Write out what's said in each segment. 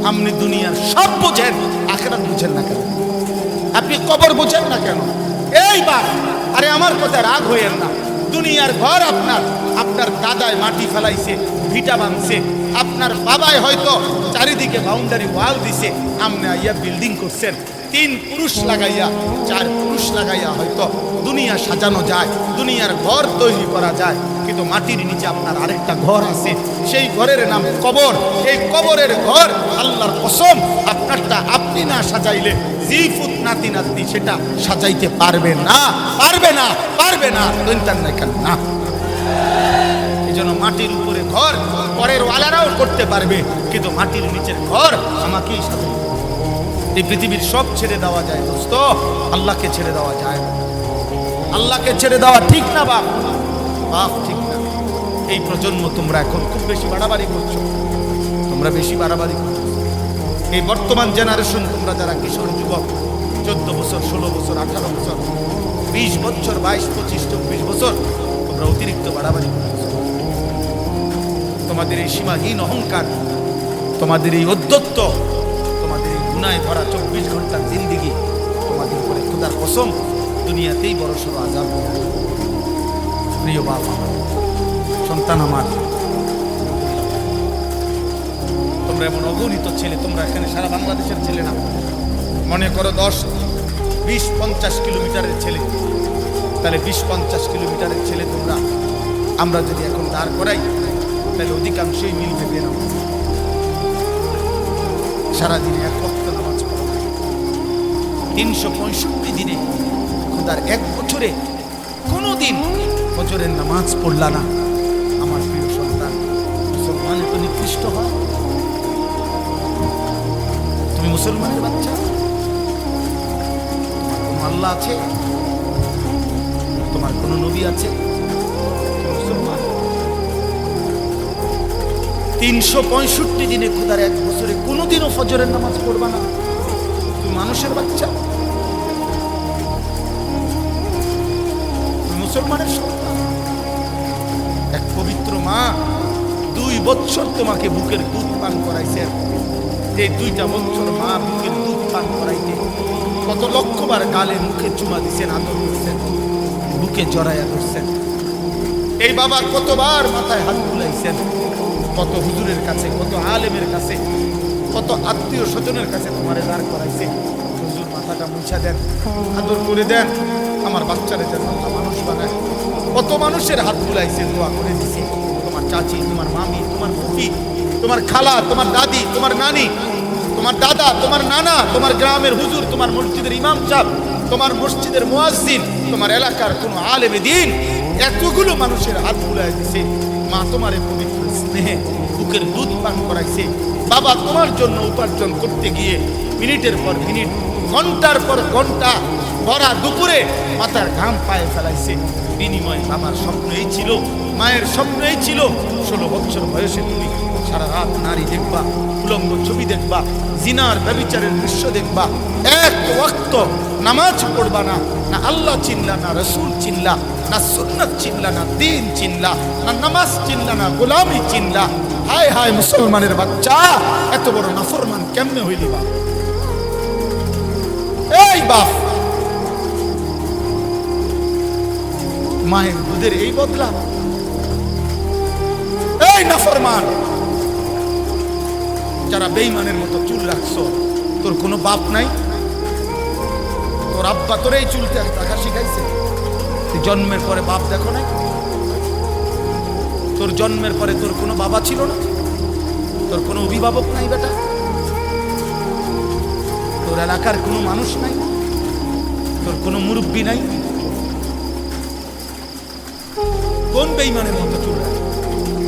আপনি দুনিয়ার সব বোঝেন, আখিরাত বুঝেন না কেন? আপনি কবর বোঝেন না কেন? এই বাপ, আরে আমার কথা রাগ হইয়েন না। দুনিয়ার ঘর আপনার, আপনার দাদায় মাটি ফেলাইছে, ভিটা বাঁধছে, আপনার বাবায় হয়তো চারিদিকে বাউন্ডারি ওয়াল দিছে, আপনি আইয়া বিল্ডিং করছেন। 3 পুরুষ লাগাইয়া, 4 পুরুষ লাগাইয়া হয়তো দুনিয়া সাজানো যায়, দুনিয়ার ঘর তৈরি করা যায়, কিন্তু মাটির নিচে আপনার আরেকটা ঘর আছে, সেই ঘরের নাম কবর। এই কবরের ঘর আল্লাহর কসম, আপনারটা আপনি না সাজাইলে জিফুত নাতি নাতনি সেটা সাজাইতে পারবে না, পারবে না, পারবে না, না। এই জন্য মাটির উপরে ঘর পরের ওয়ালারাও করতে পারবে, কিন্তু মাটির নিচের ঘর আমাকেই সাজাইতে হবে। এই পৃথিবীর সব ছেড়ে দেওয়া যায় দোস্ত, আল্লাহকে ছেড়ে দেওয়া যায় না। আল্লাহকে ছেড়ে দেওয়া ঠিক না বাপ, বাপ ঠিক না। এই প্রজন্ম তোমরা এখন খুব বেশি বাড়াবাড়ি করছো, তোমরা বেশি বাড়াবাড়ি করছো। এই বর্তমান জেনারেশন, তোমরা যারা কিশোর যুবক, 14 বছর, 16 বছর, 18 বছর, 20 বছর, 22, 25, 24 বছর, তোমরা অতিরিক্ত বাড়াবাড়ি করছো। তোমাদের এই সীমাহীন অহংকার, তোমাদের এই অধ্যত্ত, তোমাদের এই গুনায় ভরা 24 ঘন্টার জিন্দিগি, তোমাদের উপরে খোদার কসম দুনিয়াতেই বড় সড় আযাব। প্রিয় বাবা, সন্তান আমার, তোমরা এমন অগণিত ছেলে, তোমরা এখানে সারা বাংলাদেশের ছেলে না, মনে করো 10, 20, 50 কিলোমিটারের ছেলে, তাহলে 20-50 কিলোমিটারের ছেলে তোমরা, আমরা যদি এখন দাঁড় করাই তাহলে অধিকাংশই মিলবে না। সারাদিনে 1 ওয়াক্ত নামাজ পড়া, 365 দিনে, খোদার 1 বছরে কোনোদিন ফজরের নামাজ পড়লা না। আমার প্রিয় সন্তান, মুসলমান তো নিকৃষ্ট হয়। তুমি মুসলমানের বাচ্চা, তোমার কোনো আল্লাহ আছে, তোমার কোনো নবী আছে? মুসলমান 365 দিনে, খোদার 1 বছরে কোনোদিনও ফজরের নামাজ পড়বা না। তুমি মানুষের বাচ্চা, তুমি মুসলমানের সন্তান। এক পবিত্র মা 2 বছর তোমাকে বুকের দুধ পান করাইছে। এই 2টা বছর মা বুকের দুধ পান করাইতে কত লক্ষবার গালে মুখে চুমা দিচ্ছেন, আদর করছেন, বুকে জড়াইয়া ধরছেন। এই বাবা কতবার মাথায় হাত বুলাইছেন, কত হুজুরের কাছে, কত আলেমের কাছে, কত আত্মীয় স্বজনের কাছে তোমারে দাঁড় করাইছে। হুজুর মাথাটা মুছা দেন, আদর করে দেন, আমার বাচ্চারে যেন আল্লাহ মানুষ বানায়। কত মানুষের হাত বুলাইছে, দোয়া করে দিছি। তোমার চাচি, তোমার মামি, তোমার ফুফি, তোমার খালা, তোমার দাদি, তোমার নানি, তোমার দাদা, তোমার নানা, তোমার গ্রামের হুজুর, তোমার মসজিদের ইমাম সাহেব, তোমার মসজিদের মুয়াজ্জিন, তোমার এলাকার কোনো আলেমে দ্বীন, এতগুলো মানুষের হাত বুলাই দিছে। মা তোমারে পবিত্র স্নেহে বুকের দুধ পান করাইছে। বাবা তোমার জন্য উপার্জন করতে গিয়ে মিনিটের পর মিনিট, ঘন্টার পর ঘন্টা, ভরা দুপুরে মাথার ঘাম পায়ে ফেলাইছে। বিনিময়ে বাবার স্বপ্ন এই ছিল, মায়ের স্বপ্ন এই ছিল, 16 বছর বয়সে তুমি সারা রাত নারী দেখবা, উলঙ্গ ছবি দেখবা, জিনার ব্যভিচারের দৃশ্য দেখবা, 1 ওয়াক্ত নামাজ পড়বা না। না আল্লাহ চিনলা, না রসুল চিনলা, না সুন্নাত চিনলা, না দিন চিনলা, না নামাজ চিনলা, না গোলামি চিনলা। হায় হায় মুসলমানের বাচ্চা, এত বড় নাফরমান কেমনে হইলি বাপ? এই বাপ, মায়ের দুধের এই বদলা? এই নাফরমান, যারা বেঈমানের মতো চুল রাখছো, তোর কোনো বাপ নাই? তোর আব্বা তোর এই চুলটা রাখা শিখাইছে? তুই জন্মের পরে বাপ দেখো নাই? তোর জন্মের পরে তোর কোনো বাবা ছিল না? তোর কোনো অভিভাবক নাই বেটা? তোর এলাকার কোনো মানুষ নাই? তোর কোনো মুরব্বী নাই? কোন বেঈমানের মতো চুল রাখে?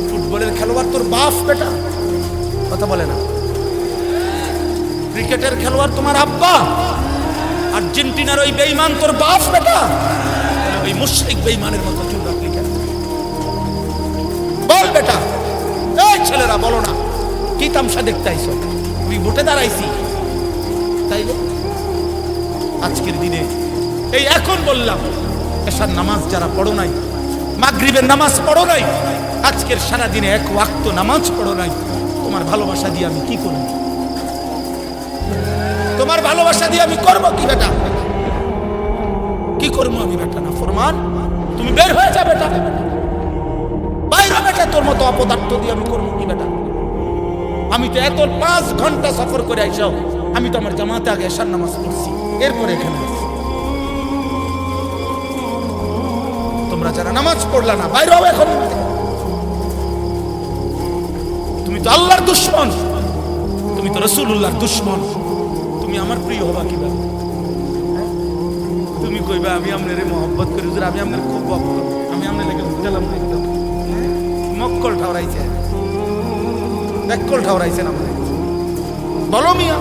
ফুটবলের খেলোয়াড় তোর বাপ বেটা? কথা বলে না। ক্রিকেটের খেলোয়াড় তোমার আব্বা? আর্জেন্টিনার ওই বেঈমান তোর বাপ বেটা? ওই মুশরিক বেঈমানের মতো চুল রাখলি কেন? বল বেটা। এই ছেলেরা বলো না, কি তামসা দেখতে আইছো? তুমি ভোটে দাঁড়াইছি তাইলে? আজকের দিনে এই এখন বললাম, এশার নামাজ যারা পড়ো নাই, মাগরিবের নামাজ পড়ো নাই, আজকের সারা দিনে 1 ওয়াক্ত নামাজ পড়ো নাই, তোমার ভালোবাসা দিয়ে আমি কি করব? তোমার ভালোবাসা দিয়ে আমি করব কি বেটা? কি করবো আমি বেটা? না ফরমান, তুমি বের হয়ে যা বেটা, বাইরে বেটা, তোর মতো অপদার্থ দিয়ে আমি করবো কি বেটা? আমি তো এত 5 ঘন্টা সফর করে আইসাও, আমি তো আমার জামাতে আগে এশার নামাজ পড়ছি, এরপরে এখানে আসছি। তোমরা যারা নামাজ পড়লা না, বাইরে হও এখন। তুমি তো আল্লাহর দুশমন, তুমি তো রাসূলুল্লাহর দুশমন, তুমি আমার প্রিয় হবা কিভাবে? তুমি কইবা আমি আপনারে মহব্বত করি, হুজুর আমি আপনার খুব ভক্ত, আমি আপনার লেগে গেলাম একদম মক্কল ঠাউরাইছে, ব্যাককল ঠাউরাইছেন আমাদের। বলো মিয়া,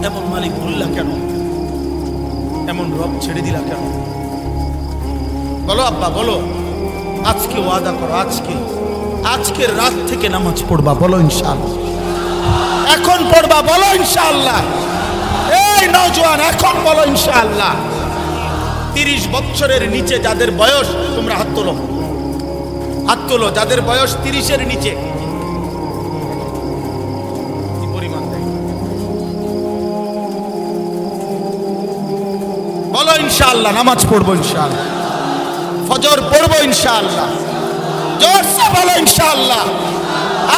এমন মালিক বললা কেন? এমন রব ছেড়ে দিলা কেন? বলো আব্বা বলো, আজকে ওয়াদা করো, আজকের রাত থেকে নামাজ পড়বা, বলো ইনশাআল্লাহ। এখন পড়বা, বলো ইনশাআল্লাহ। এই নওজোয়ান, এখন বলো ইনশাআল্লাহ। 30 বছরের নিচে যাদের বয়স, তোমরা হাত তোলো, হাত তোলো যাদের বয়স 30-এর নিচে। কি পরিমাণ দেয়? বলো ইনশাআল্লাহ নামাজ পড়বো, ইনশাআল্লাহ ফজর পড়বো, ইনশাআল্লাহ। জোরসে বলো ইনশাআল্লাহ,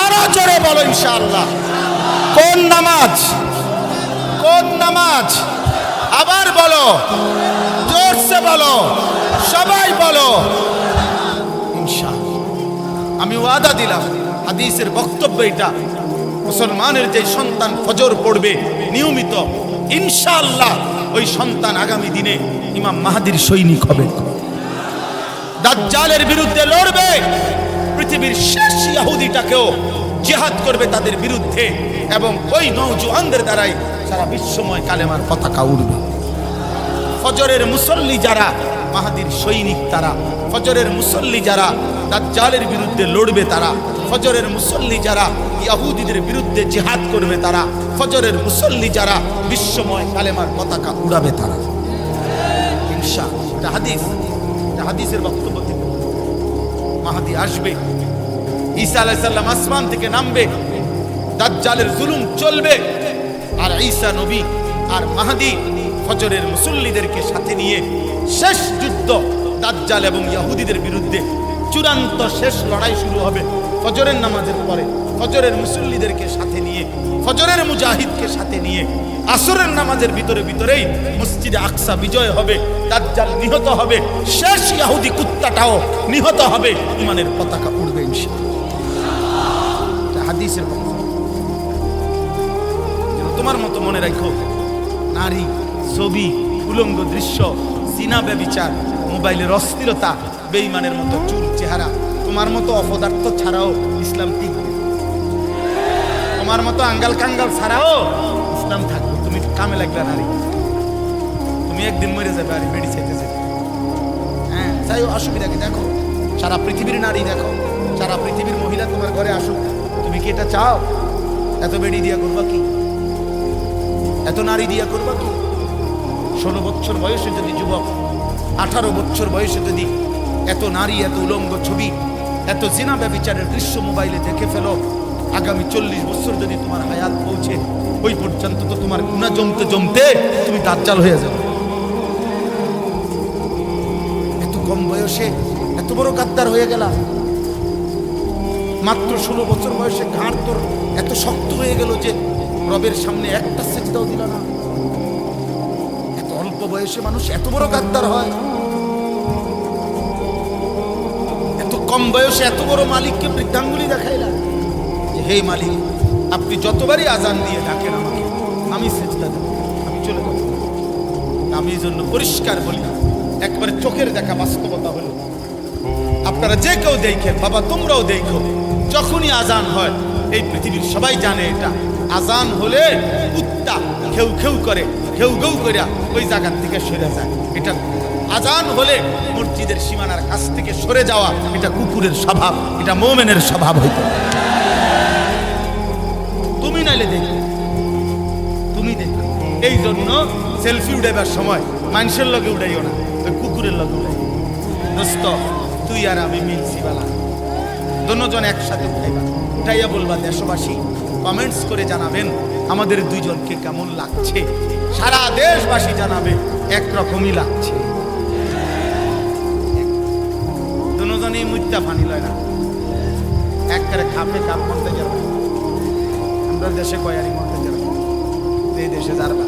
আরো জোরে বলো ইনশাআল্লাহ। কোন নামাজ? কোন নামাজ? আবার বলো, জোরসে বলো, সবাই বলো ইনশাআল্লাহ। আমি ওয়াদা দিলাম, হাদিসের বক্তব্য এটা, মুসলমানের যে সন্তান ফজর পড়বে নিয়মিত, ইনশাআল্লাহ ওই সন্তান আগামী দিনে ইমাম মাহদীর সৈনিক হবে, দাজ্জালের বিরুদ্ধে লড়বে, পৃথিবীর শেষ ইহুদিটাকেও জিহাদ করবে তাদের বিরুদ্ধে, এবং ওই নওজোয়ানদের দ্বারাই সারা বিশ্বময় কালেমার পতাকা উড়বে। ফজরের মুসল্লি যারা মাহদীর সৈনিক, তারা ফজরের মুসল্লি যারা দাজ্জালের বিরুদ্ধে লড়বে, তারা ফজরের মুসল্লি যারা ইহুদিদের বিরুদ্ধে জিহাদ করবে, তারা ফজরের মুসল্লি যারা বিশ্বময় কালেমার পতাকা উড়াবে, তারা ইনশাআল্লাহ। এটা হাদিস, এটা হাদিসের বক্তব্য থেকে। মাহদী আসবে, ঈসা আলাইহিস সালাম আসমান থেকে নামবে, দাজ্জালের জুলুম চলবে, আর ঈসা নবী আর মাহদী ফজরের মুসল্লিদেরকে সাথে নিয়ে শেষ যুদ্ধ দাজ্জাল এবং ইহুদিদের বিরুদ্ধে চূড়ান্ত শেষ লড়াই শুরু হবে ফজরের নামাজের পরে। ফজরের মুসল্লিদেরকে সাথে নিয়ে, ফজরের মুজাহিদকে সাথে নিয়ে আসরের নামাজের ভিতরেই মসজিদে আকসা বিজয় হবে, দাজ্জাল নিহত হবে, শেষ ইহুদি কুত্তাটাও নিহত হবে, ইমানের পতাকা উড়বে ইনশাআল্লাহ। হাদিসের তোমার মতো মনে রাখো, নারী, ছবি, উলঙ্গ দৃশ্য, জিনা, ব্যভিচার, মোবাইলের অস্থিরতা, বেঈমানের মতো চুল চেহারা, তোমার মতো অপদার্থ ছাড়াও ইসলাম টিকবে, তোমার মতো আঙ্গাল কাঙ্গাল ছাড়াও ইসলাম থাকবে। তুমি কামে লাগবে নারী, তুমি একদিন মরে যাবে, আর বেড়ি চাইতে যাবে। হ্যাঁ, যাই অসুবিধা কি? দেখো সারা পৃথিবীর নারী, দেখো সারা পৃথিবীর মহিলা তোমার ঘরে আসুক, তুমি কি এটা চাও? এত বেড়ি দিয়া করবা কি? এত নারী দিয়া করবা কি? 16 বছর বয়সে যদি যুবক, 18 বছর বয়সে যদি এত নারী, এত উলঙ্গ ছবি, এত জিনা ব্যভিচারের দৃশ্য মোবাইলে দেখে ফেলো, আগামী 40 বছর যদি তোমার হায়াত পৌঁছে, ওই পর্যন্ত তো তোমার গুনাহ জমতে জমতে তুমি দাজ্জাল হয়ে যাবে। এত কম বয়সে এত বড় গাদ্দার হয়ে গেলা, মাত্র 16 বছর বয়সে ঘাড় তোর এত শক্ত হয়ে গেল যে রবের সামনে একটা সেজদাও দিল না। এত অল্প বয়সে মানুষ এত বড় গাদ্দার হয়, এত কম বয়সে এত বড় মালিককে বৃদ্ধাঙ্গুলি দেখাইলা যে হে মালিক, আপনি যতবারই আজান দিয়ে ডাকেন আমাকে, আমি সেজদা দেব, আমি চলে যাব। আমি এই জন্য পরিষ্কার বলি, একবারে চোখের দেখা বাস্তবতা হলো, আপনারা যে কেউ দেখেন, বাবা তোমরাও দেখো, যখনই আজান হয়, এই পৃথিবীর সবাই জানে এটা আজান হলে কুত্তা ঘেউ ঘেউ করে, ঘেউ ঘেউ করে ওই জায়গার থেকে সরে যায়। এটা আজান হলে মসজিদের সীমানার কাছ থেকে সরে যাওয়া, এটা কুকুরের স্বভাব, এটা মুমিনের স্বভাব হইতো। তুমি নাইলে দেখো, তুমি দেখো। এই জন্য সেলফি উঠাইবার সময় মানুষের লগে উঠাইও না, ওই কুকুরের লগে উঠাই। দোস্ত, তুই আর আমি মিলছি বালা, দুজন একসাথে উঠাইবা। উঠাইয়া বলবা দেশবাসী কমেন্টস করে জানাবেন আমাদের দুইজনকে কেমন লাগছে। সারা দেশবাসী জানাবে একরকমই লাগছে। দুজনেই মুত্যা পানি লয় না, একবারে খাপে কাপ মরতে যাবে। আমরা দেশে কয়ারি মরতে যাবে, এই দেশে যারবা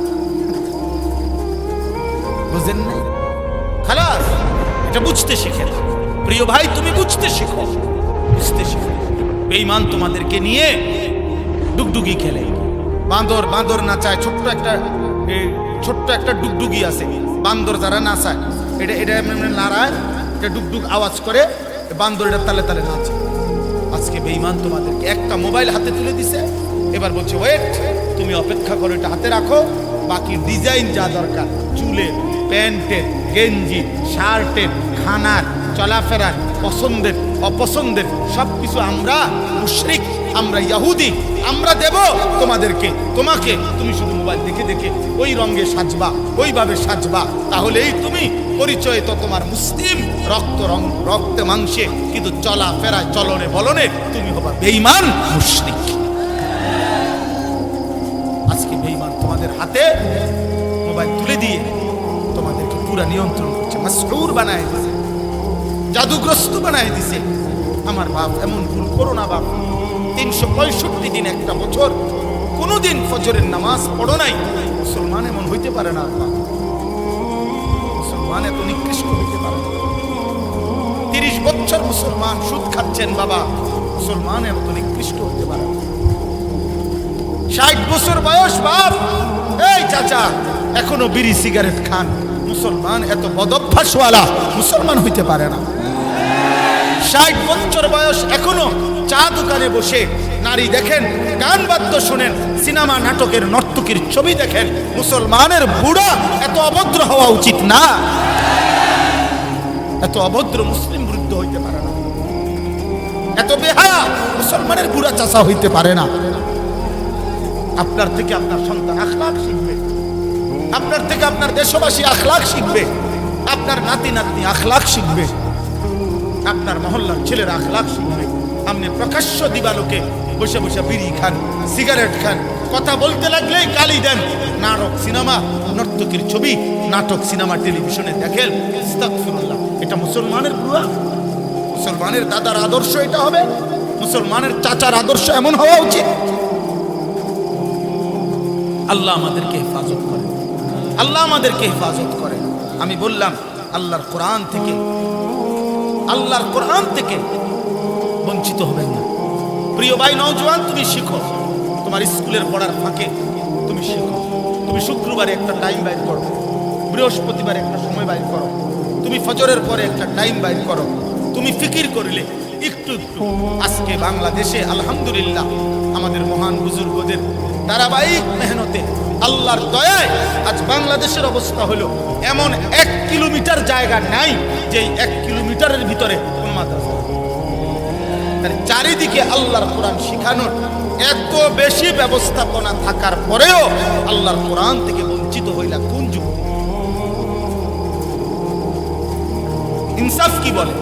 বুঝেন নাই। খালাস, এটা বুঝতে শিখেন প্রিয় ভাই, তুমি বুঝতে শিখো, বুঝতে শিখো। বেঈমান তোমাদেরকে নিয়ে ডুগডুগি খেলে। বাঁদর বাঁদর নাচায়, ছোট্ট একটা ডুগডুগি আছে, বান্দর যারা নাচায় এটা এটা নাড়ায়, এটা ডুগডুগ আওয়াজ করে, বান্দর এটা তালে তালে নাচে। আজকে বেঈমান তোমাদেরকে একটা মোবাইল হাতে তুলে দিছে, এবার বলছে ওয়েট, তুমি অপেক্ষা করো, এটা হাতে রাখো, বাকি ডিজাইন যা দরকার চুলের, প্যান্টের, গেঞ্জি, শার্টের, খানার, চলাফেরার, পছন্দের অপছন্দের সবকিছু আমরা মুশরিক, আমরা ইহুদি, আমরা দেব তোমাদেরকে, তোমাকে। তুমি শুধু মোবাইল দেখে দেখে ওই রঙে সাজবা, ওইভাবে সাজবা, তাহলেই তুমি পরিচয় তো তোমার মুসলিম রক্তে মাংসে, কিন্তু চলাফেরা চলনে বলনে তুমি হবা বেঈমান মুশরিক। আজকে বেঈমান তোমাদের হাতে মোবাইল তুলে দিয়ে তোমাদেরকে পুরা নিয়ন্ত্রণ করছে, মাসরুর বানায় দিছে, জাদুগ্রস্ত বানায় দিছে। আমার বাপ, এমন ভুল করো না বাপ। 365 দিন একটা বছর কোনোদিন ফজরের নামাজ পড়ো নাই, মুসলমান এমন হইতে পারে না। মুসলমান এত নিকৃষ্ট হইতে পারে না। 30 বছর মুসলমান সুদ খাচ্ছেন বাবা, মুসলমান এত নিকৃষ্ট হইতে পারে না। 60 বছর বয়স বাপ, এই চাচা এখনো বিড়ি সিগারেট খান, মুসলমান এত বদভ্যাসওয়ালা মুসলমান হইতে পারে না। 60 বছর বয়স এখনো চা দোকানে বসে নারী দেখেন, গান বাদ্য শোনেন, সিনেমা নাটকের নর্তকীর ছবি দেখেন, মুসলমানের বুড়া এত অভদ্র হওয়া উচিত না। এত অভদ্র মুসলিম বৃদ্ধ হইতে পারে না, এত বেহায়া মুসলমানের বুড়া চাচা হইতে পারে না। আপনার থেকে আপনার সন্তান আখলাক শিখবে, আপনার থেকে আপনার দেশবাসী আখলাক শিখবে, আপনার নাতি নাতনি আখলাক শিখবে, আপনার মহল্লার ছেলেরা আখলাক শিখবে। আপনি প্রকাশ্য দিবালোকে বসে বসে বিড়ি খান, সিগারেট খান, কথা বলতে লাগলেই গালি দেন, নাটক সিনেমা নর্তকীর ছবি, নাটক সিনেমা টেলিভিশনে দেখেন, আস্তাগফিরুল্লাহ। এটা মুসলমানের বুড়া? মুসলমানের দাদার আদর্শ এটা হবে? মুসলমানের চাচার আদর্শ এমন হওয়া উচিত? আল্লাহ আমাদেরকে হেফাজত করে, আল্লাহ আমাদেরকে হেফাজত করে। আমি বললাম আল্লাহর কোরআন থেকে বঞ্চিত হবেন না। প্রিয় ভাই নওজোয়ান, তুমি শিখো, তোমার স্কুলের পড়ার ফাঁকে তুমি শিখো। তুমি শুক্রবারে একটা টাইম বাইর করো, বৃহস্পতিবারে একটা সময় বাইর করো, তুমি ফজরের পরে একটা টাইম বাইর করো, তুমি ফিকির করলে একটু একটু। আজকে বাংলাদেশে আলহামদুলিল্লাহ আমাদের মহান বুজুর্গদের ধারাবাহিক মেহনতে আল্লাহর দয়ায় আজ বাংলাদেশের অবস্থা হলো এমন 1 কিলোমিটার জায়গা নাই যে 1 কিলোমিটারের ভিতরে কোন মাদ্রাসা। তার চারিদিকে আল্লাহর কোরআন শিখানোর এত বেশি ব্যবস্থাপনা থাকার পরেও আল্লাহর কোরআন থেকে বঞ্চিত হইলা কোন যুক্তি? ইনসাফ কি বলে?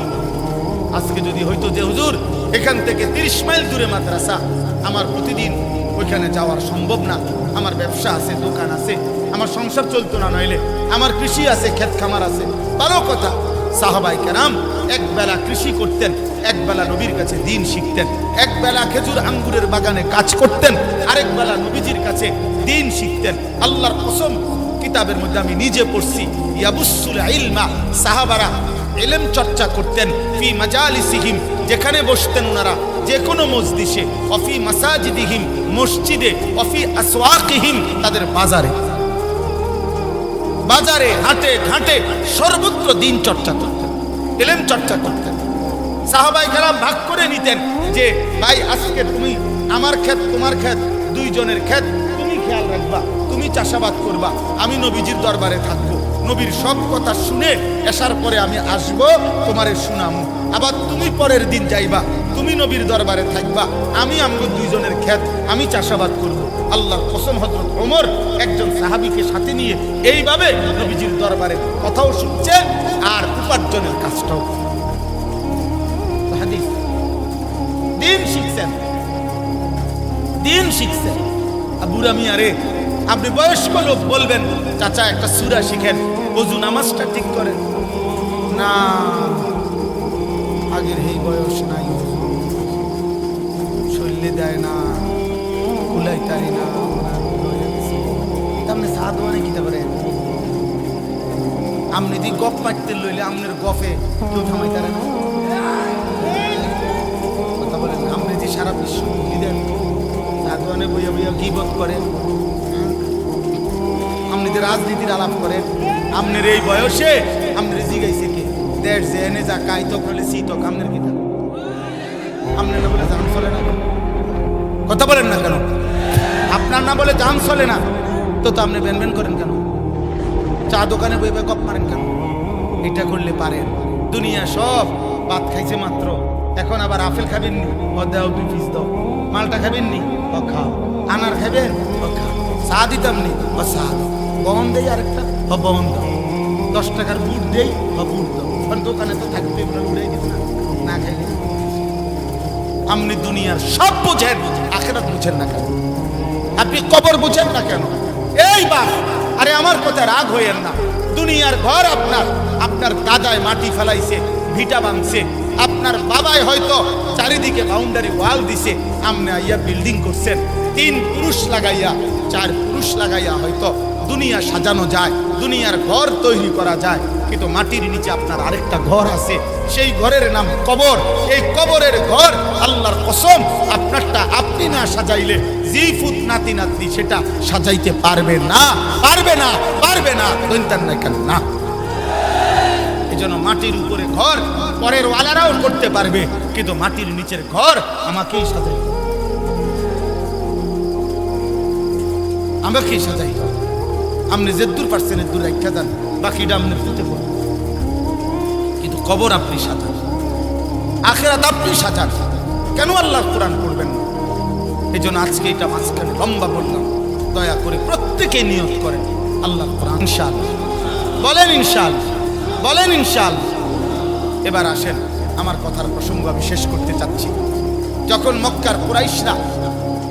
আজকে যদি হয়তো যে হুজুর এখান থেকে 30 মাইল দূরে মাদ্রাসা, আমার প্রতিদিন ওইখানে যাওয়ার সম্ভব না, আমার ব্যবসা আছে, দোকান আছে, আমার সংসার চলতো না, নইলে আমার কৃষি আছে, ক্ষেত খামার আছে, ভালো কথা। সাহাবায়ে কেরাম এক বেলা কৃষি করতেন, এক বেলা নবীর কাছে দ্বীন শিখতেন, এক বেলা খেজুর আঙ্গুরের বাগানে কাজ করতেন, আরেক বেলা নবীজির কাছে দ্বীন শিখতেন। আল্লাহর কসম, কিতাবের মধ্যে আমি নিজে পড়ছি, ইয়াবুসুল ইলমা, সাহাবারা ইলম চর্চা করতেন ফি মাজালিসিহিম, যেখানে বসতেন ওনারা, যে কোনো মজলিসে, অফি মাসাজিদিহিম, মসজিদে, অফি আসওয়াকিহিম, তাদের বাজারে বাজারে, হাটে ঘাটে, সর্বত্র দিন চর্চা করতেন, ইলম চর্চা করতেন। সাহাবায়ে কেরাম ভাগ করে নিতেন যে ভাই আজকে তুমি আমার ক্ষেত, তোমার ক্ষেত, দুইজনের ক্ষেত, তুমি খেয়াল রাখবা, তুমি চাষাবাদ করবা, আমি নবীজির দরবারে থাকবো, নবীর সব কথা শুনে আসার পরে আমি আসব, তোমারে শুনামু। আবার তুমি পরের দিন যাইবা, তুমি নবীর দরবারে থাকবা, আমি আমগো দুইজনের ক্ষেত, আমি চাষাবাদ করব। আল্লাহর কসম, হযরত ওমর একজন সাহাবীকে সাথে নিয়ে এইভাবে নবীজির দরবারে কথাও শুনছে আর উপার্জনের কাজটাও। হাদিস দিন শিখছেন, দিন শিখছেন। বুড়া মিয়া রে, আপনি বয়স্ক লোক বলবেন চাচা একটা সূরা শিখেন, ওযু নামাজটা ঠিক করেন না। আগের এই বয়স নাই, শরীরে দেয় না, কুলাই তাই না, আপনি সাধুয়ানে কিতা করে আপনি দি গপ পাইতে লইলে আপনার গফে কেউ থামাই তারে না। কথা বলেন, আপনি যে সারা বিশ্ব মুক্তি দেন, সাধুয়ানে বইয়া বইয়া গীবত করেন, আপনি যে রাজনীতির আলাপ করেন, আপনার এই বয়সে আপনার জিগাইছে কে দেশ যে এনে যা কাইতক হলে শীতক আপনার কিতা আপনার না বলে জান চলে না। কথা বলেন না কেন? আপনার না বলে জান চলে না, তো আপনি বেন করেন কেন? চা দোকানে বই বই কপ মারেন কেন? এটা করলে পারেন। দুনিয়া সব ভাত খাইছে মাত্র, এখন আবার আপেল খাবেন নি, ও দাও 2 পিস দাও। মালটা খাবেন নি, ও খাও। আনার খাবেন, ও খাও। চা দিতাম নি, ও চা দাও। বহন দেই আরেকটা, ও বহন দাও। 10 টাকার বুট দেই, ও বুট দাও। কারণ দোকানে তো থাকবে, উড়াই দিত না, না খাইলে। আপনি দুনিয়ার সব বুঝেন, আখিরাত বুঝেন না কেন? আপনি কবর বুঝেন না কেন? এই বাপ, আরে আমার কথা রাগ হইয়েন না। দুনিয়ার ঘর আপনার, আপনার দাদায় মাটি ফেলাইছে, ভিটা ভাঙছে, আপনার বাবাই হয়তো চারিদিকে বাউন্ডারি ওয়াল দিছে, আপনি আইয়া বিল্ডিং করছেন। 3 পুরুষ লাগাইয়া, 4 পুরুষ লাগাইয়া হয়তো দুনিয়া সাজানো যায়, দুনিয়ার ঘর তৈরি করা যায়, কিন্তু মাটির নিচে আপনার আরেকটা ঘর আছে, সেই ঘরের নাম কবর। এই কবরের ঘর আল্লাহর কসম, আপনারটা আপনি না সাজাইলে জিফুত নাতি নাতনি সেটা সাজাইতে পারবে না, পারবে না, পারবে না। দৈন্তান না কেন না? এই জন্য মাটির উপরে ঘর পরের ওয়ালারাও করতে পারবে, কিন্তু মাটির নিচের ঘর আমাকেই সাজাই, আমাকেই সাজাই। আপনি যে দূর পারছেন দূর রেখা দেন, বাকিটা আপনার দিতে পারেন, কিন্তু কবর আপনি সাজান, আখিরাত আপনি সাজান। কেন আল্লাহর কোরআন পড়বেন না? এই জন্য আজকে এটা মাঝখানে লম্বা বললাম। দয়া করে প্রত্যেকে নিয়ত করেন আল্লাহর কোরআন ইনশাআল্লাহ বলেন, ইনশাআল্লাহ বলেন, ইনশাআল্লাহ। এবার আসেন, আমার কথার প্রসঙ্গ আমি শেষ করতে চাচ্ছি। যখন মক্কার কুরাইশরা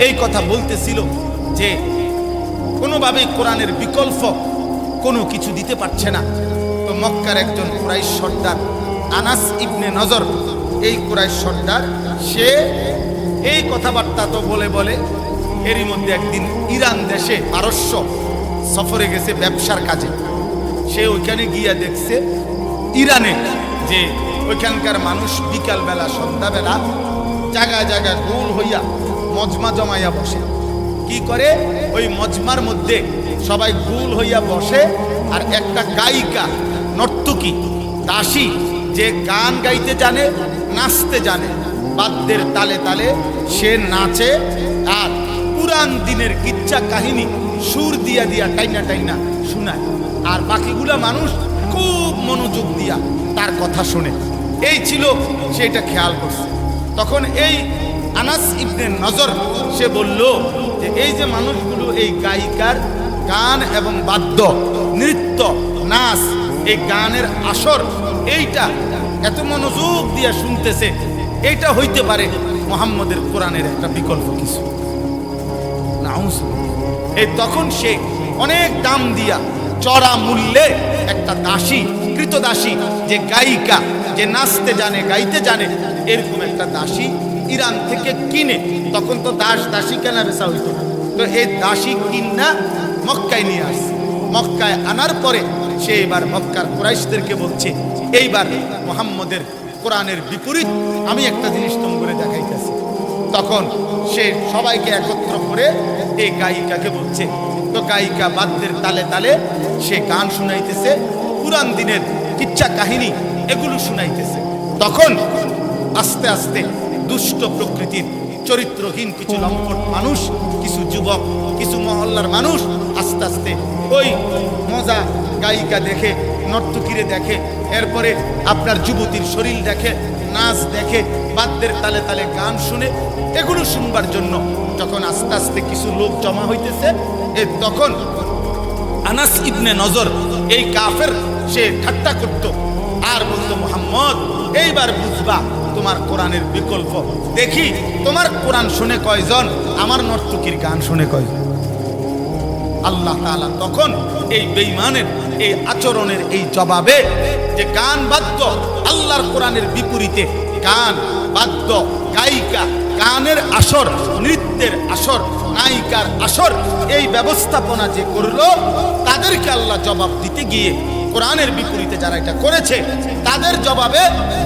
এই কথা বলতেছিল যে কোনোভাবেই কোরআনের বিকল্প কোনো কিছু দিতে পারছে না, তো মক্কার একজন কুরাইশ সর্দার আনাস ইবনে নজর, এই কুরাইশ সর্দার, সে এই কথাবার্তা তো বলে বলে এরই মধ্যে একদিন ইরান দেশে পারস্য সফরে গেছে ব্যবসার কাজে। সে ওইখানে গিয়া দেখছে ইরানে যে ওইখানকার মানুষ বিকালবেলা সন্ধ্যাবেলা জায়গায় জায়গায় গোল হইয়া মজমা জমাইয়া বসে। কি করে? ওই মজমার মধ্যে সবাই গোল হইয়া বসে, আর একটা গায়িকা, নর্তকী, দাসী, যে গান গাইতে জানে, নাচতে জানে, বাদ্যের তালে তালে সে নাচে, আর পুরান দিনের কিচ্ছা কাহিনী সুর দিয়া দিয়া টাইনা টাইনা শোনায়, আর বাকিগুলা মানুষ খুব মনোযোগ দিয়া তার কথা শোনে। এই ছিল, সেটা খেয়াল করছে। তখন এই আনাস ইবনে নজর সে বলল যে এই যে মানুষগুলো এই গায়িকার গান এবং বাদ্য, নৃত্য, নাচ, এই গানের আসর, এইটা এত মনোযোগ দিয়া শুনতেছে, এইটা হইতে পারে মুহাম্মদের কোরআনের একটা বিকল্প কিছু। এই তখন সে অনেক দাম দিয়া চড়া মূল্যে একটা দাসী, কৃতদাসী, যে গায়িকা, যে নাচতে জানে, গাইতে জানে, এরকম একটা দাসী ইরান থেকে কিনে, তখন তো দাস দাসী কেনা বেচা হইতো না, তো এই দাসী কিনা মক্কায় নিয়ে আসছে। মক্কায় আনার পরে সে এবার মক্কার কুরাইশদেরকে বলছে, এইবার মুহাম্মদের কোরআনের বিপরীত আমি একটা জিনিস তোমাকে দেখাইতেছি। তখন সে সবাইকে একত্র করে এই গায়িকাকে বলছে, তো গায়িকা বাদ্যের তালে তালে সে গান শুনাইতেছে, পুরান দিনের কিচ্ছা কাহিনী এগুলো শুনাইতেছে। তখন আস্তে আস্তে দুষ্ট প্রকৃতির চরিত্রহীন কিছু লম্পট মানুষ, কিছু যুবক, কিছু মহল্লার মানুষ আস্তে আস্তে ওই মজা গায়িকা দেখে, নর্তকীরে দেখে, এরপরে আপনার যুবতীর শরীর দেখে, নাচ দেখে, বাদ্যের তালে তালে গান শুনে, এগুলো শুনবার জন্য যখন আস্তে আস্তে কিছু লোক জমা হইতেছে, তখন আনাস ইবনে নজর, এই কাফের, সে ঠাট্টা করত আর বলতো মুহাম্মদ এইবার বুঝবা তোমার কোরআনের বিকল্প। দেখি তোমার কোরআন শুনে কয়জন, আমার নর্তকীর গান শুনে কয়জন। আল্লাহ তাআলা তখন এই বেঈমানের এই আচরণের এই জবাবে যে গান বাদ্য আল্লাহর কোরআনের বিপরীতে গান বাদ্য গায়িকা গানের আসর নৃত্যের আসর নায়িকার আসর এই ব্যবস্থাপনা যে করলো তাদেরকে আল্লাহ জবাব দিতে গিয়ে কোরআনের বিপরীতে যারা এটা করেছে তাদের জবাবে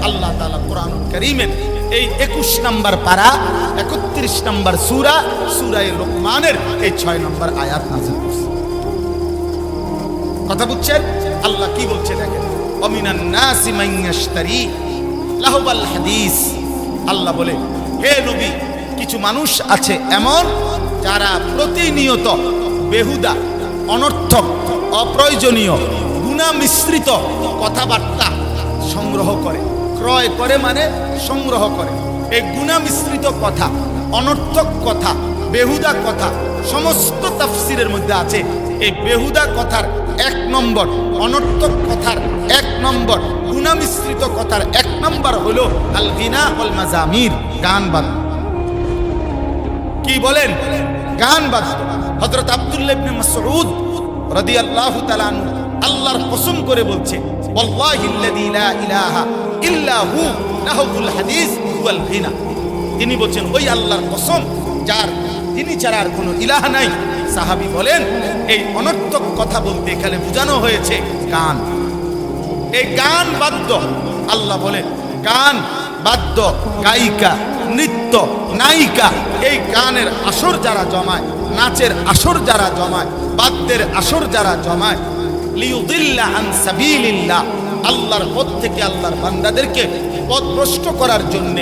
আল্লাহ তাআলা কোরআনুল কারীমের এই 21 নম্বর পারা 31 নম্বর সূরা সূরা লোকমানের এই 6 নম্বর আয়াত নাযিল করছে। কথা বুঝছেন? আল্লাহ কি বলছে দেখেন, অমিনান নাসি মান ইয়াশতারি লাহুল হাদিস। আল্লাহ বলে হে নবী কিছু মানুষ আছে এমন যারা প্রতিনিয়ত বেহুদা অনর্থক অপ্রয়োজনীয় গুনাহ মিশ্রিত কথাবার্তা সংগ্রহ করে, ক্রয় করে মানে সংগ্রহ করে। এই গুনাহ মিশ্রিত কথা অনর্থক কথা বেহুদা কথা সমস্ত তাফসীরের মধ্যে আছে। এই বেহুদা কথার 1 নম্বর, অনর্থক কথার 1 নম্বর, গুনাহ মিশ্রিত কথার 1 নম্বর হলো আল গিনা ওয়াল মাজামির, গান বাদ্য। কি বলেন? গান বাদ্য। হযরত আব্দুল্লাহ ইবনে মাসউদ রাদিয়াল্লাহু তাআলা আনহু আল্লাহর কসম করে বলছে, ওয়াল্লাহিল্লাযী লা ইলাহা ইল্লা হু লাহুল হাদিস ওয়াল গিনা। তিনি বলেন ওই আল্লাহর কসম যার তিনি ছাড়া আর কোনো ইলাহ নাই। সাহাবী বলেন এই অনর্থক কথা বলতে এখানে বোঝানো হয়েছে গান। এই গান বাদ্য আল্লাহ বলেন গান বাদ্য গায়িকা নৃত্য নায়িকা এই গানের আসর যারা জমায়, নাচের আসর যারা জমায়, বাদ্যের আসর যারা জমায়, লিয়ুদিল্লা আন সাবিলিল্লাহ, আল্লাহর পথ থেকে আল্লাহর বান্দাদেরকে পথভ্রষ্ট করার জন্য,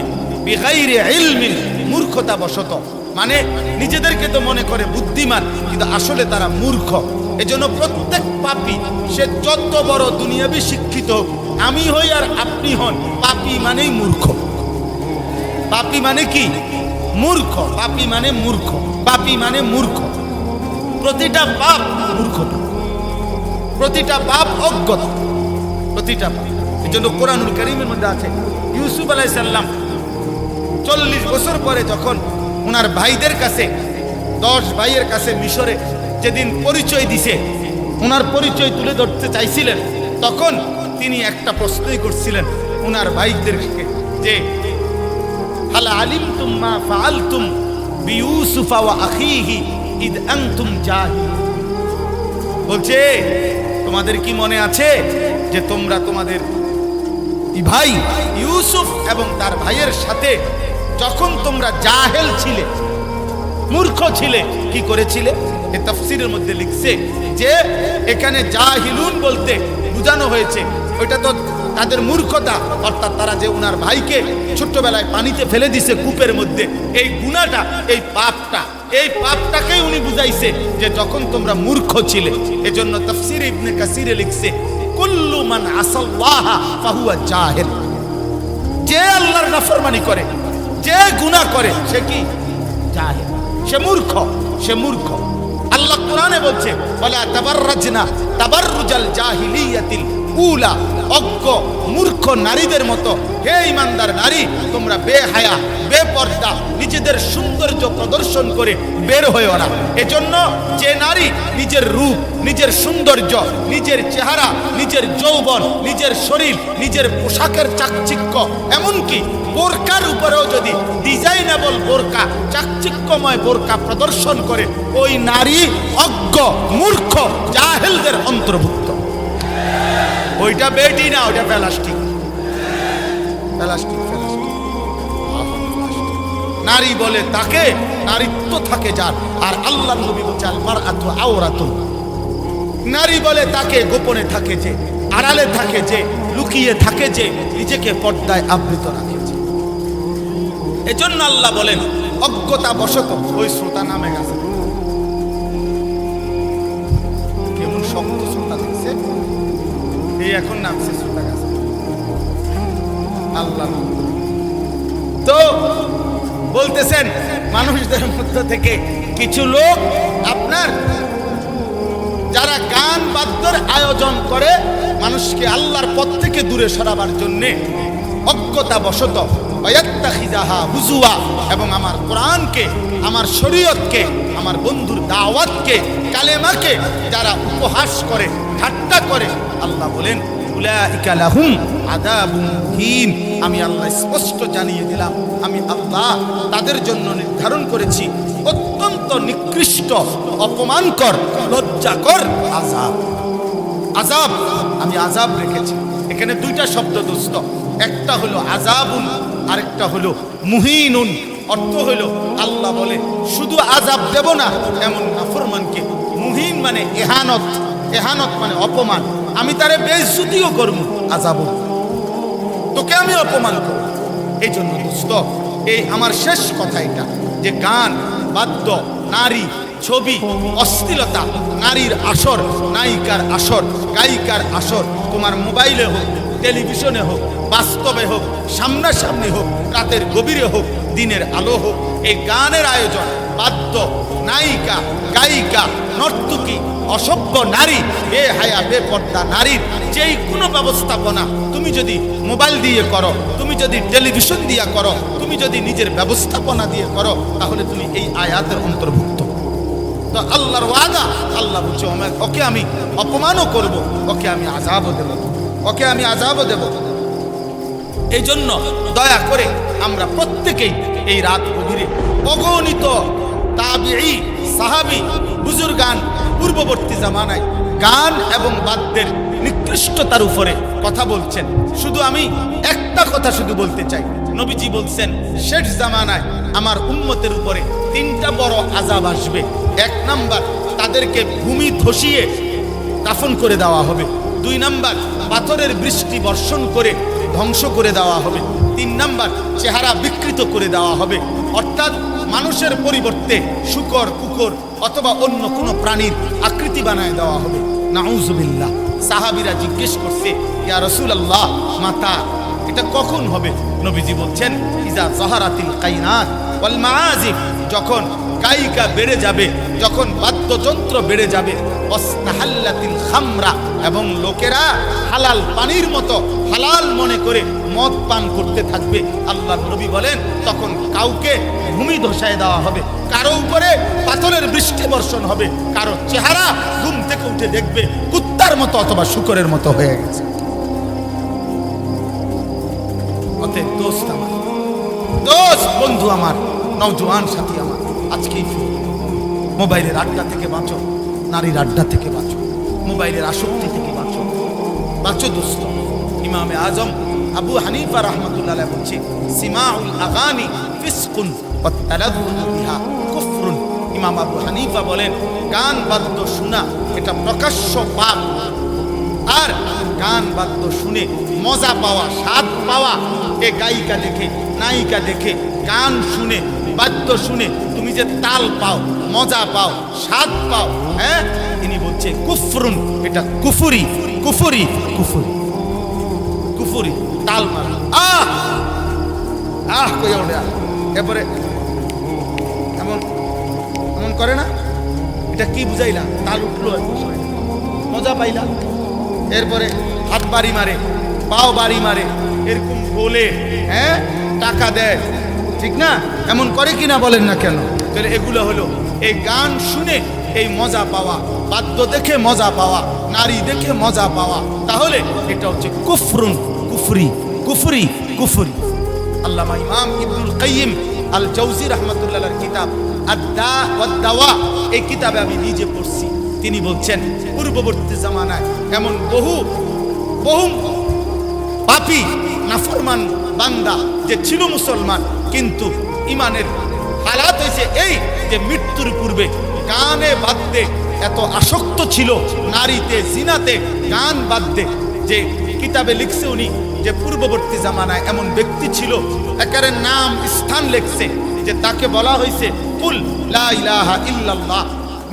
বিগাইরি ইলমিন, মূর্খতা বশত, মানে নিজেদেরকে তো মনে করে বুদ্ধিমান কিন্তু আসলে তারা মূর্খ। এজন্য প্রত্যেক পাপী সে যত বড় দুনিয়াবি শিক্ষিত হোক, আমি হই আর আপনি হন, পাপী মানেই মূর্খ। পাপী মানে কি? মূর্খ। পাপী মানে মূর্খ, পাপী মানে মূর্খ। প্রতিটা পাপ মূর্খতা, প্রতিটা পাপ অজ্ঞতা, প্রতিটা পাপ। এজন্য কোরআনুল কারীমের মধ্যে আছে ইউসুফ আলাইহিস সালাম 40 বছর পরে যখন ওনার ভাইদের কাছে 10 ভাইয়ের কাছে মিশরে যেদিন পরিচয় দিছে, ওনার পরিচয় তুলে ধরতে চাইছিলেন, তখন তিনি একটা প্রশ্নই করছিলেন ওনার ভাইদেরকে যে হাল আলিমতুম মা ফাআলতুম বিইউসুফা ওয়া আখিহি ইদ আনতুম জাহিল। বলছে তোমাদের কি মনে আছে যে তোমরা তোমাদের ভাই ইউসুফ এবং তার ভাইয়ের সাথে যখন তোমরা জাহেল ছিলে, মূর্খ ছিলে, কি করেছিলে? এই তাফসীরের মধ্যে লিখছে যে এখানে জাহিলুন বলতে বোঝানো হয়েছে ওইটা তো তাদের মূর্খতা, অর্থাৎ তারা যে ওনার ভাইকে ছোট্টবেলায় পানিতে ফেলে দিছে কূপের মধ্যে, এই গুনাহটা এই পাপটাকেই উনি বুঝাইছে যে যখন তোমরা মূর্খ ছিলে। এজন্য তাফসীর ইবনে কাসিরে লিখছে কুল্লু মান আসাল্লাহা ফাহুয়া জাহিল, যে আল্লাহর নাফরমানি করে, যে গুনাহ করে সে কি? জাহিল, সে মূর্খ, সে মূর্খ। আল্লাহ কোরআনে বলছে ওয়ালা তাবাররাজনা তাবাররুজাল জাহিলিয়াতিল উলা, অজ্ঞ মূর্খ নারীদের মতো হে ঈমানদার নারী তোমরা বেহায়া বেপর্দা নিজেদের সৌন্দর্য প্রদর্শন করে বের হয়েও না। এজন্য যে নারী নিজের রূপ, নিজের সৌন্দর্য, নিজের চেহারা, নিজের যৌবন, নিজের শরীর, নিজের পোশাকের চাকচিক্য, এমনকি বোরকার উপরেও যদি ডিজাইনেবল বোরকা, চাকচিক্যময় বোরকা প্রদর্শন করে, ওই নারী অজ্ঞ মূর্খ জাহেলদের অন্তর্ভুক্ত। ওইটা বেটি না, ওইটা প্লাস্টিক। প্লাস্টিক নারী বলে তাকে, নারীত্ব থাকে যার। আর আল্লাহর নবী বলছে আল মারআতু আওরাতুন, নারী বলে তাকে গোপনে থাকে যে, আড়ালে থাকে যে, লুকিয়ে থাকে যে, নিজেকে পর্দায় আবৃত রাখে যে। এজন্য আল্লাহ বলেন অজ্ঞতা বশত ওই শ্রোতা নামে গেছে। কেমন শক্ত শ্রোতা দেখছে, এই এখন নামছে শ্রোতা গেছে। আল্লাহ তো বলতেছেন মানুষদের মধ্য থেকে কিছু লোক আপনার যারা গান বাদ্যর আয়োজন করে মানুষকে আল্লাহর পথ থেকে দূরে সরাবার জন্যে, অজ্ঞতা বশত ওয়াত্তাখিযাহা হুজুয়া, এবং আমার কোরআনকে, আমার শরীয়তকে, আমার বন্ধুর দাওয়াতকে, কালেমাকে যারা উপহাস করে, ঠাট্টা করে, আল্লাহ বলেন উলাইকা লাহুম আযাবুন মুহিন। আমি আল্লাহ স্পষ্ট জানিয়ে দিলাম, আমি আল্লাহ তাদের জন্য নির্ধারণ করেছি অত্যন্ত নিকৃষ্ট, অপমানকর, লজ্জাকর আযাব। আযাব, আমি আযাব রেখেছি। এখানে দুইটা শব্দ দোস্ত, একটা হলো আযাবুন, আরেকটা হলো মুহিনুন। অর্থ হলো আল্লাহ বলে শুধু আযাব দেব না এমন নাফরমানকে, মুহিন মানে এহানত, এহানত মানে অপমান, আমি তারে বেইজ্জতিও করব, আযাবুন, তোকে আমি অপমান করব। এই জন্য দোস্ত, এই আমার শেষ কথা এটা, যে গান বাদ্য, নারী, ছবি, অশ্লীলতা, নারীর আসর, নায়িকার আসর, গায়িকার আসর, তোমার মোবাইলে হোক, টেলিভিশনে হোক, বাস্তবে হোক, সামনাসামনি হোক, রাতের গভীরে হোক, দিনের আলো হোক, এই গানের আয়োজন, বাদ্য, নায়িকা, গায়িকা, নর্তকী, অসভ্য নারী, বেহায়া বেপর্দা নারীর যেই কোনো ব্যবস্থাপনা তুমি যদি মোবাইল দিয়ে করো, তুমি যদি টেলিভিশন দিয়ে করো, তুমি যদি নিজের ব্যবস্থাপনা দিয়ে করো, তাহলে তুমি এই আয়াতের অন্তর্ভুক্ত। তো আল্লাহর ওয়াদা, আল্লাহ বলছে ওকে আমি অপমানও করব, ওকে আমি আযাবও দেব, ওকে আমি আযাবও দেব। এই জন্য দয়া করে আমরা প্রত্যেকেই এই রাত গভীরে অগণিত তাবিঈ, সাহাবী, বুজুর্গান পূর্ববর্তী জামানায় গান এবং বাদ্যের নিকৃষ্টতার উপরে কথা বলছেন। শুধু আমি একটা কথা শুধু বলতে চাই, নবীজি বলছেন শেষ জামানায় আমার উম্মতের উপরে তিনটা বড় আযাব আসবে। এক নাম্বার, তাদেরকে ভূমি ধসিয়ে দাফন করে দেওয়া হবে। দুই নাম্বার, পাথরের বৃষ্টি বর্ষণ করে ধ্বংস করে দেওয়া হবে। তিন নাম্বার, চেহারা বিকৃত করে দেওয়া হবে, অর্থাৎ মানুষের পরিবর্তে শূকর, কুকুর অথবা অন্য কোনো প্রাণীর আকৃতি বানায় দেওয়া হবে। নাউজুবিল্লাহ। সাহাবীরা জিজ্ঞেস করছে, ইয়া রাসূলুল্লাহ, মাতা এটা কখন হবে? নবীজি বলছেন ইজা যাহারাতিল কাইনাত ওয়াল মাআজিফ, যখন গায়িকা বেড়ে যাবে, যখন বাদ্যযন্ত্র বেড়ে যাবে, ওয়াস্তাহাল্লাতিল খামরা, এবং লোকেরা হালাল পানির মতো হালাল মনে করে মদ পান করতে থাকবে। আল্লাহর নবী বলেন তখন কাউকে ভূমি ধসায় দেওয়া হবে, কারো উপরে পাথরের বৃষ্টি বর্ষণ হবে, কারো চেহারা ঘুম থেকে উঠে দেখবে কুত্তার মতো অথবা শূকরের মতো হয়ে গেছে। অতএব দোস্ত আমার, দোস্ত, বন্ধু আমার, নওজোয়ান সাথী আমার, আজকেই মোবাইলের আড্ডা থেকে বাঁচো, নারীর আড্ডা থেকে বাঁচো, মোবাইলের আসক্তি থেকে বাঁচো, বাঁচো দোস্ত। ইমামে আজম আবু হানিফা রাহমাতুল্লাহ আলাইহি বলছে সিমাউল আগানি ফিসকুন ওয়া তালাদ্দুযু বিহা কুফরুন। ইমাম আবু হানিফা বলেন গান বাদ্য শোনা এটা প্রকাশ্য পাপ, আর গান বাদ্য শুনে মজা পাওয়া, স্বাদ পাওয়া, এ গায়িকা দেখে, নায়িকা দেখে, গান শুনে, বাদ্য শুনে তুমি যে তাল পাও, মজা পাও, স্বাদ পাও, হ্যাঁ, তিনি বলছে কুফরুন, এটা কুফরি, কুফরি, কুফরি, কুফরি, তাল মারা, আহ আহ কই ওঠে, এরপরে এমন এমন করে না, এটা কি বুঝাইলা? তাল উঠলো, মজা পাইলা, এরপরে হাত বাড়ি মারে, পাও বাড়ি মারে, এরকম বলে, হ্যাঁ, টাকা দেয়, ঠিক না? এমন করে কিনা বলেন না কেন? তাহলে এগুলো হলো এই গান শুনে এই মজা পাওয়া, বাদ্য দেখে মজা পাওয়া, নারী দেখে মজা পাওয়া, তাহলে এটা হচ্ছে কুফরুন, কুফরি, কুফরি, কুফরি। আল্লামা ইমাম ইবনুল কাইয়িম আল জাওজি রাহমাতুল্লাহ আলাইহির কিতাব আদ-দা ওয়াদ-দাওয়া, এই কিতাবে আমি নিজে পড়ছি। তিনি বলছেন পূর্ববর্তী জামানায় এমন বহু বহু পাপী নাফরমান বান্দা যে ছিল মুসলমান, কিন্তু ইমানের হালাত হয়েছে এই যে মৃত্যুর পূর্বে গানে বাদ্যে এত আসক্ত ছিল, নারীতে, জিনাতে, গান বাদ্যে, যে কিতাবে লিখছে উনি যে পূর্ববর্তী জামানায় এমন ব্যক্তি ছিল, একেবারে নাম স্থান লিখছে, যে তাকে বলা হয়েছে কুল লা ইলাহা ইল্লাল্লাহ,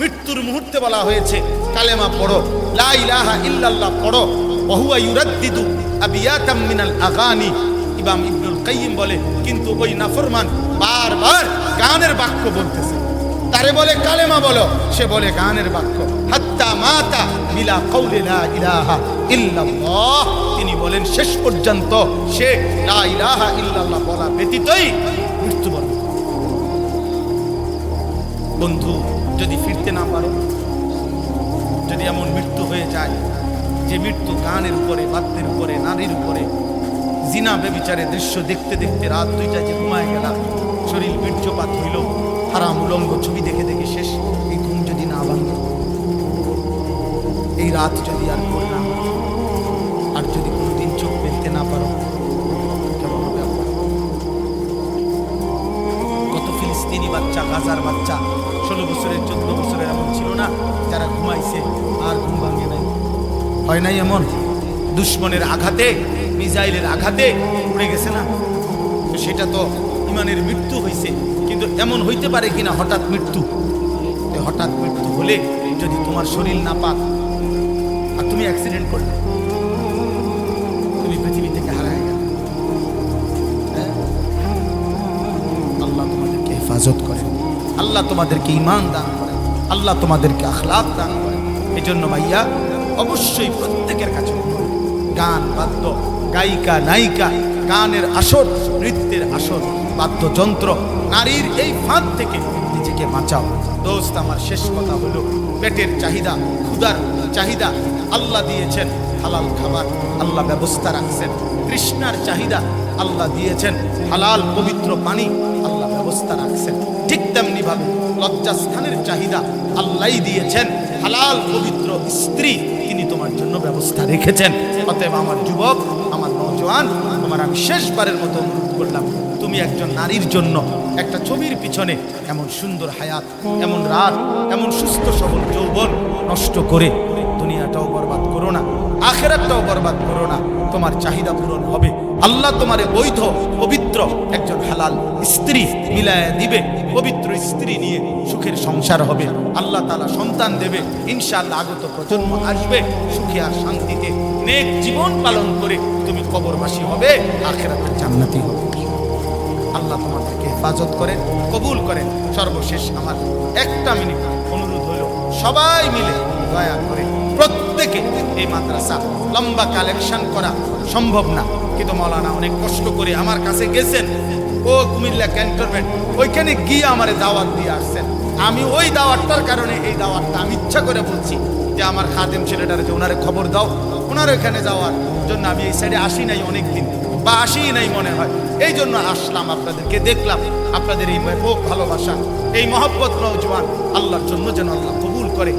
মৃত্যুর মুহূর্তে বলা হয়েছে কালেমা পড়ো, লা ইলাহা ইল্লাল্লাহ পড়ো, ওয়া হুয়া ইউরাদ্দিদু আবিয়াতাম মিনাল আগানি। ইমাম ইবনুল কাইয়িম বলে কিন্তু ওই নাফরমান বারবার গানের বাক্য বলতেছে, তার যারে বলে কালেমা বলো, সে বলে গানের বাক্য। হাত্তা মাতা বিলা কওলি লা ইলাহা ইল্লাল্লাহ, তিনি বলেন শেষ পর্যন্ত সে লা ইলাহা ইল্লাল্লাহ বলা ব্যতীতই মৃত্যুবরণ। বন্ধু, যদি ফিরতে না পারো, যদি এমন মৃত্যু হয়ে যায় যে মৃত্যু গানের উপরে, বাদ্যের উপরে, নারীর উপরে, জিনা বেবিচারের দৃশ্য দেখতে দেখতে রাত 2টায় যে ঘুমায় গেল, শরীর বীর্যপাত হইল, হারাম উলঙ্গ ছবি দেখে দেখে শেষ, এই ঘুম যদি না ভাঙে, এই রাত যদি আর ভোর না হয়, আর যদি কোনোদিন চোখ মেলতে না পারো, কেমন হবে আপনার? কত ফিলিস্তিনি বাচ্চা, গাজার বাচ্চা 16 বছরের 14 বছরের এমন ছিল না যারা ঘুমাইছে আর ঘুম ভাঙে নাই? হয় নাই এমন? দুশ্মনের আঘাতে, মিসাইলের আঘাতে উড়ে গেছে না? তো সেটা তো ইমানের মৃত্যু হয়েছে। কিন্তু এমন হইতে পারে কিনা হঠাৎ মৃত্যু? হঠাৎ মৃত্যু হলে যদি তোমার শরীর না পাক আর তুমি অ্যাক্সিডেন্ট করলে, তুমি পৃথিবী থেকে হারায় গেলে, আল্লাহ তোমাদেরকে হেফাজত করেন, আল্লাহ তোমাদেরকে ঈমান দান করেন, আল্লাহ তোমাদেরকে আখলাক দান করেন। এজন্য ভাইয়া অবশ্যই প্রত্যেকের কাছে গান, বাদ্য, গায়িকা, নায়িকা, গানের আসর, নৃত্যের আসর, বাদ্যযন্ত্র, নারীর এই ফাঁদ থেকে নিজেকে বাঁচাও। দোস্ত, আমার শেষ কথা হলো, পেটের চাহিদা, ক্ষুধার চাহিদা আল্লাহ দিয়েছেন, হালাল খাবার আল্লাহ ব্যবস্থা রাখছেন। তৃষ্ণার চাহিদা আল্লাহ দিয়েছেন, হালাল পবিত্র পানি আল্লাহ ব্যবস্থা রাখছেন। ঠিক তেমনি ভাবে লজ্জাস্থানের চাহিদা আল্লাহই দিয়েছেন, হালাল পবিত্র স্ত্রী তিনি তোমার জন্য ব্যবস্থা রেখেছেন। অতএব আমার যুবক, আমার নওজোয়ান, তোমার আমি শেষবারের মতো অনুরোধ করলাম, তুমি একজন নারীর জন্য একটা ছবির পিছনে এমন সুন্দর হায়াত, এমন রাত, এমন সুস্থ সবল যৌবন নষ্ট করে দুনিয়াটাও বরবাদ করো না, আখিরাতটাও বরবাদ করো না। তোমার চাহিদা পূরণ হবে, আল্লাহ তোমারে বৈধ পবিত্র একজন হালাল স্ত্রী মিলায়া দিবে, পবিত্র স্ত্রী নিয়ে সুখের সংসার হবে, আল্লাহ তাআলা সন্তান দেবে, ইনশাআল্লাহ আগত প্রজন্ম আসবে সুখে আর শান্তিতে, নেক জীবন পালন করে তুমি কবরবাসী হবে, আখিরাতের জান্নাতি হবে। আল্লাহ তোমাদেরকে হেফাজত করেন, কবুল করেন। সর্বশেষ আমার একটা মিনিট অনুরোধ হলো, সবাই মিলে দয়া করে প্রত্যেকে, এই মাদ্রাসা লম্বা কালেকশন করা সম্ভব না, কিন্তু মাওলানা অনেক কষ্ট করে আমার কাছে গেছেন, ও কুমিল্লা ক্যান্টনমেন্ট, ওইখানে গিয়ে আমারে দাওয়াত দিয়ে আসছেন। আমি ওই দাওয়াতটার কারণে এই দাওয়াতটা আমি ইচ্ছা করে বলছি যে আমার খাদেম ছেলেটার যে ওনারে খবর দাও, ওনার ওইখানে যাওয়ার জন্য আমি এই সাইডে আসি নাই অনেকদিন, বা আসিই নাই মনে হয়, এই জন্য আসলাম, আপনাদেরকে দেখলাম, আপনাদের এই ভালোবাসা, এই মহব্বত নওজোয়ান আল্লাহর জন্য যেন আল্লাহ কবুল করে।